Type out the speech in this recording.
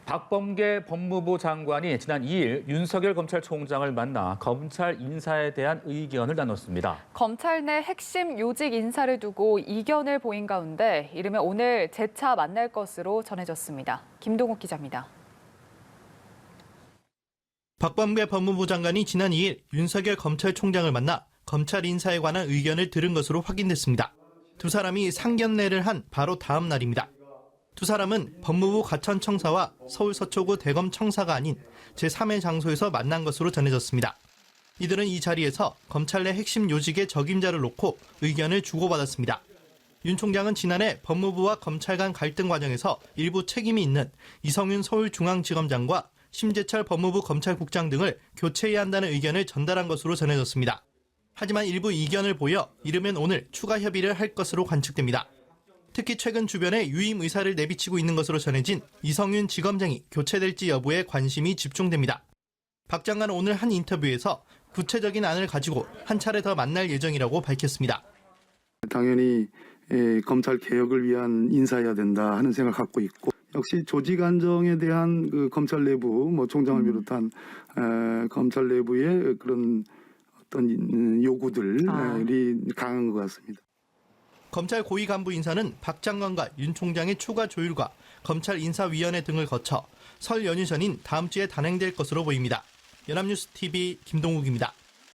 박범계 법무부 장관이 지난 2일 윤석열 검찰총장을 만나 검찰 인사에 대한 의견을 나눴습니다. 검찰 내 핵심 요직 인사를 두고 이견을 보인 가운데 이르면 오늘 재차 만날 것으로 전해졌습니다. 김동욱 기자입니다. 박범계 법무부 장관이 지난 2일 윤석열 검찰총장을 만나 검찰 인사에 관한 의견을 들은 것으로 확인됐습니다. 두 사람이 상견례를 한 바로 다음 날입니다. 두 사람은 법무부 과천청사와 서울 서초구 대검청사가 아닌 제3의 장소에서 만난 것으로 전해졌습니다. 이들은 이 자리에서 검찰 내 핵심 요직의 적임자를 놓고 의견을 주고받았습니다. 윤 총장은 지난해 법무부와 검찰 간 갈등 과정에서 일부 책임이 있는 이성윤 서울중앙지검장과 심재철 법무부 검찰국장 등을 교체해야 한다는 의견을 전달한 것으로 전해졌습니다. 하지만 일부 이견을 보여 이르면 오늘 추가 협의를 할 것으로 관측됩니다. 특히 최근 주변에 유임 의사를 내비치고 있는 것으로 전해진 이성윤 지검장이 교체될지 여부에 관심이 집중됩니다. 박 장관은 오늘 한 인터뷰에서 구체적인 안을 가지고 한 차례 더 만날 예정이라고 밝혔습니다. 당연히 검찰 개혁을 위한 인사여야 된다 하는 생각을 갖고 있고, 역시 조직 안정에 대한 그 검찰 내부, 총장을 비롯한 검찰 내부의 그런 어떤 요구들이 강한 것 같습니다. 검찰 고위 간부 인사는 박 장관과 윤 총장의 추가 조율과 검찰 인사위원회 등을 거쳐 설 연휴 전인 다음 주에 단행될 것으로 보입니다. 연합뉴스 TV 김동욱입니다.